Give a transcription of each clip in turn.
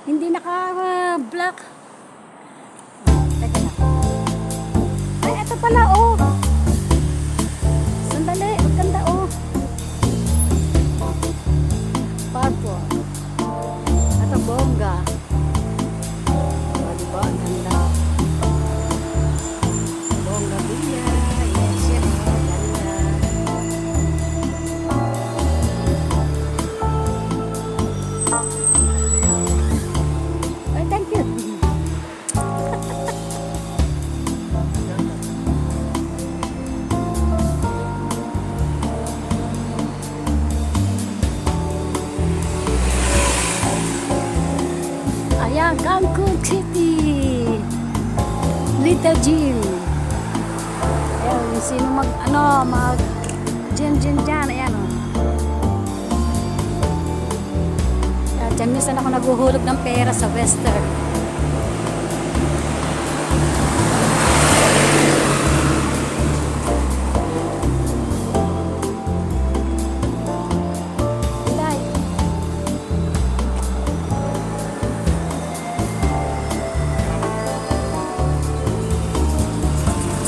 Hindi naka-block. Teka na. Ay, ito pala, oh. Sandali, ang ganda, oh. Purple. Ito, bongga. O, diba? Ang ganda. Bongga biya. Yes, yan, oh. Ganda. Ay, thank you. Ayan, Cancun City. Little gym. Ayan, sino mag gym dyan. Ayan, oh. Ayan, dyan minsan ako naguhulog ng pera sa Western. Ilay.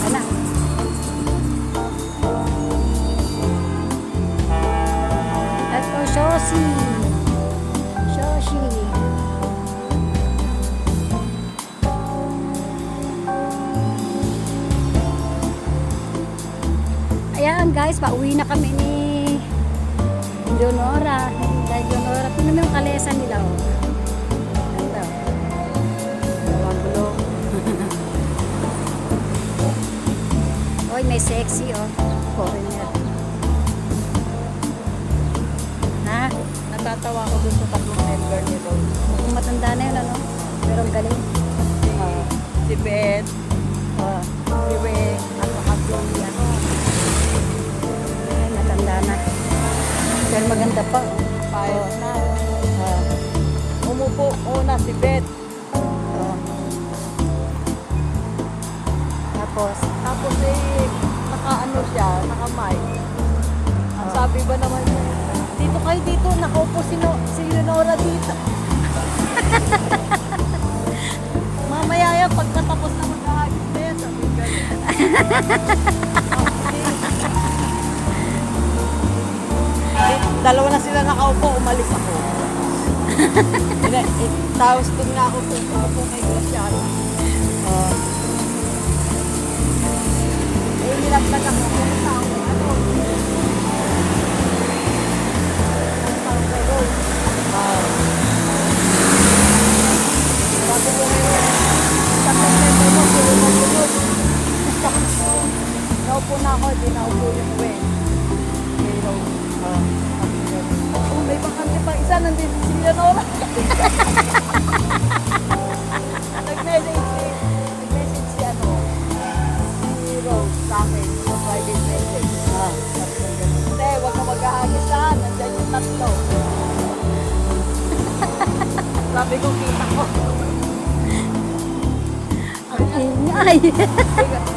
Ano? Ito, Shoshi. Shoshi. Ayan guys, pauwi na kami ni Leonora. Dahil Leonora, tingnan mo yung kalesa nila. Oh. Ganda. Magulo. Oy, may sexy oh. Foreigner. Na? Natatawa ko dun sa tatlong member ni Rose. Mukhang matanda na yun, ano? Pero ang galing. Si Beth, Oh. si Weng, at saka si ano. Ay, matanda na. Pero maganda pa. Payos na. Oh. Umupo una si Beth. Oh. Tapos, Tapos naka-ano siya, naka-mic. Ang sabi ba naman niya, dito kayo dito, nakaupo si Leonora dito. Mamaya yan, pagkatapos na mag-ahagis na yan, sabi ka. Dalawa na sila nakaupo, umalis ako. Tapos doon nga ako umupo kay Graciano. oh. Nilaglag ako kung saan ano. Ang kay Rose. Sabi ko ngayon, tatlong member mo, sunod. Naupo na ako, di naupo yung Gwen. Kay Rose. Oh, may bakante pa isa, nandito si Leonora. Nag-message si ano, si Rose sa akin, sa private message. Sabi ko ganun, hindi, huwag ka mag-ahagis ha, nandyan yung tatlo. Sabi ko, kita ko. Ang ingay.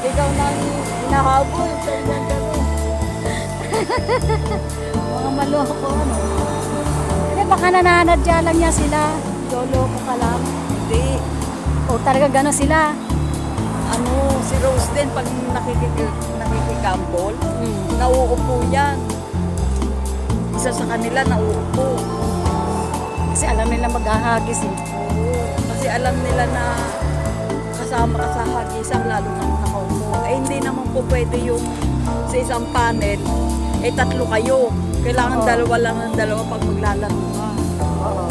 Ikaw nang hinahabol, ganyan ganun. Mga maloko, ano? Hindi, baka nananadya lang niya sila. Loloko ka lang. Hindi. O talaga gano'n sila. Ano, si Rose din, pag nakikigambol, Hmm. nauupo yan. Isa sa kanila, nauupo. Kasi alam nila mag-ahagis eh. Oo, kasi alam nila na kasama ka sa hagisang lalo na nakaupo. Eh hindi naman po pwede yung sa isang panel, eh tatlo kayo. Kailangan Oo. dalawa lang ng dalawa pag maglalaro ka. Oo.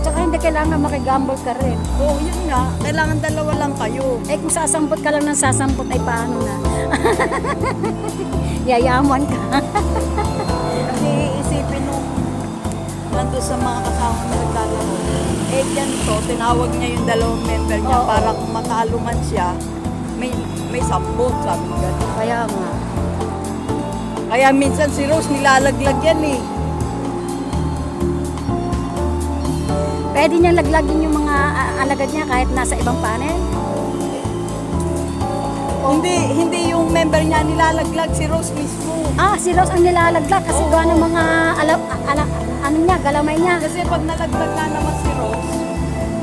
Tsaka hindi kailangan makigambol ka rin. Oo, yun nga. Kailangan dalawa lang kayo. Eh kung sasampot ka lang ng sasampot ay paano na? Yayaman ka. Kasi isipin nung nandun sa mga kasama na naglalaro. Eh ganito, tinawag niya yung dalawang member niya Oo. para kung matalo man siya, may sampot, sabi ko gano'n. Kaya nga. Kaya minsan si Rose nilalaglag yan eh. Pwede niyang laglagin yung mga alagad niya kahit nasa ibang panel. Hindi yung member niya nilalaglag, si Rose mismo. Ah, si Rose ang nilalaglag kasi Oo. gawa ng mga ano niya, galamay niya. Kasi pag nalaglag na naman si Rose,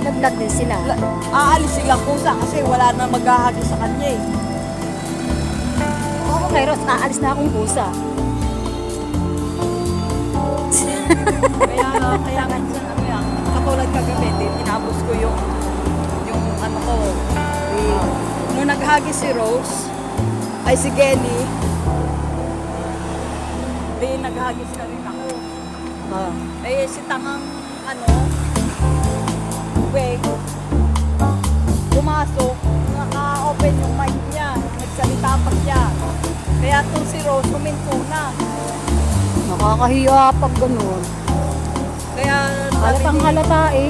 Laglag din sila. Aalis silang pusa kasi wala na maghahagi sa kanya eh. Oo, kay Ros, aalis na akong pusa. Kaya ganyan ano yan. Katulad kagabi, tinapos ko yung ano ko. Nung naghagi si Rose, ay si Kenny, naghagis na rin ako. Eh si Tangang Weng, pumasok, naka-open yung mic niya, nagsalita pa siya. Kaya itong si Rose, huminto na. Nakakahiya pag ganun. Kaya Halatang halata eh.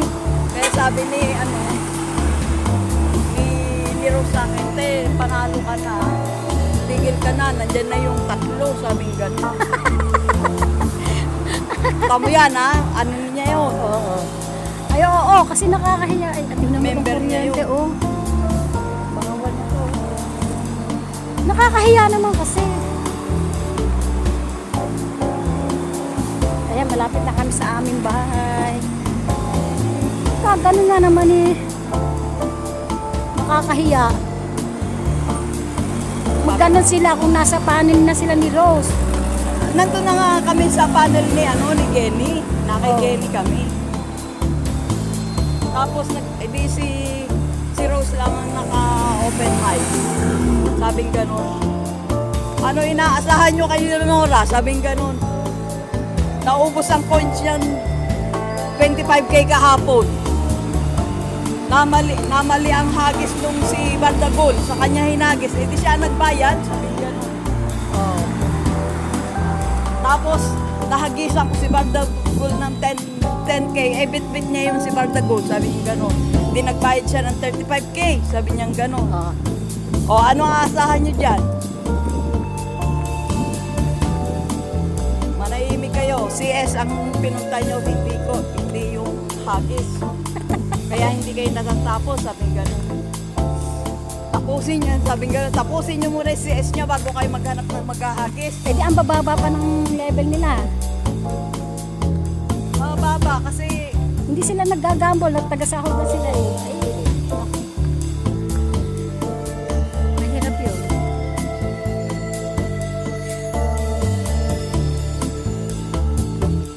Kaya sabi ni ni Rose sa akin, te, panalo ka na. Tigil ka na, nandyan na yung 3, sabing gano'n. Tamo yan ha, ano niya yun? Oo. Ay, oo, kasi nakakahiya. Ay, tingnan mo Member itong niya kuryente, yun. oh. Bawal na to. Nakakahiya naman kasi. Ayan, malapit na kami sa aming bahay. Kagano nga naman eh. Nakakahiya. Magganon sila kung nasa panel na sila ni Rose. Nandun na nga kami sa panel ni Kenny. Nakay Oh. Kenny kami. Tapos edi si Rose lang ang naka-open mic. Sabing gano'n. Ano inaasahan nyo kay Leonora? Sabing gano'n. Naubos ang coins yan 25K kahapon. Namali ang hagis nung si Bardagol. Sa kanya hinagis. Eh di siya nagbayad. Sabing gano'n. Oh. Tapos nahagisan ko si Bardagol ng 10K. Eh bit-bit niya yung si Bardagol. Sabi niya gano'n. Hindi nagbayad siya ng 35K. Sabi niya gano'n. Oh. O ano ang asahan niyo dyan? Manahimik kayo. CS ang pinunta niyo, hindi ko. Hindi yung hagis. Kaya hindi kayo natatapos, sabing gano'n. Tapusin niyo, sabing gano'n. Tapusin niyo muna yung CS niya bago kayo maghanap ng maghahagis. Eh di ang bababa pa ng level nila. Baba, kasi Hindi sila naggagambol at taga-sahod na sila eh. Ay, mahirap yun.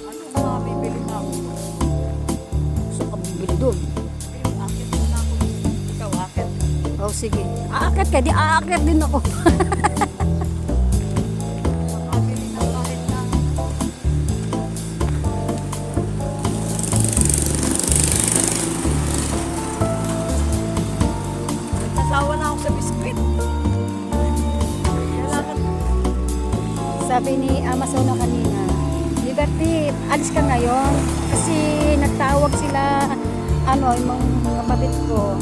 ano mga bibili na ako? Gusto ka bibili doon. Akit na ako. Ikaw, akit. Oh, sige. Aakyat ka, di aakyat din ako. Makabili na kahit na. Nasawa na ako sa biskwit. Kailangan. Sabi ni Amazona kanina, Liberty, alis ka ngayon. Kasi nagtawag sila, yung mga kapatid ko,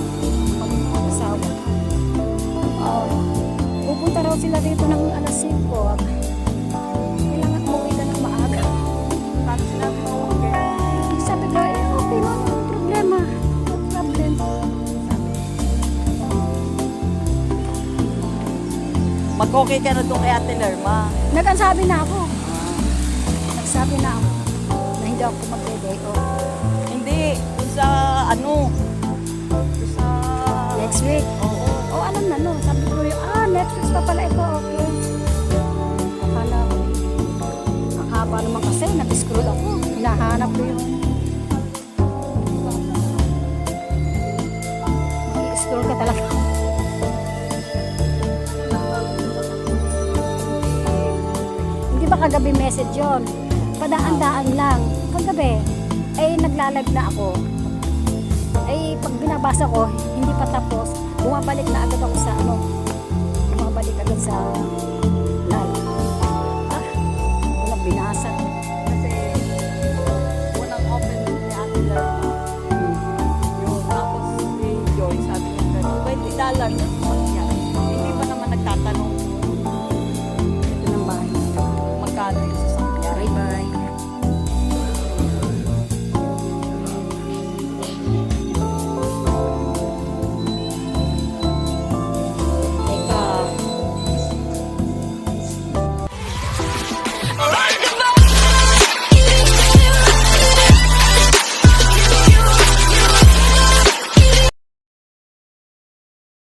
mga asawa. Pupunta raw sila dito ng alas 5. Kailangan umuwi ka ng maaga. Paano sinabi mo? Okay. Sabi ko, okay lang, no problema. No problem. Mag-okay ka na doon kay Ate Lerma. Nagsabi na ako. Nagsabi na ako na hindi ako mag-day off. Hindi, doon sa doon sa... Next week. Oo. Oh, alam na no. Sabi ko yung, next week pa pala ito, okay. Akala ko. Ang haba naman kasi, nag-scroll ako. Hinahanap ko yung... Mag-scroll ka talaga. Hindi ba kagabi message yon? Padaan-daan lang. Kagabi, nagla-live na ako. Pag binabasa ko, hindi pa tapos, bumabalik na agad ako sa bumabalik agad sa live. Walang binasa. Kasi unang open ni Ate Lerma.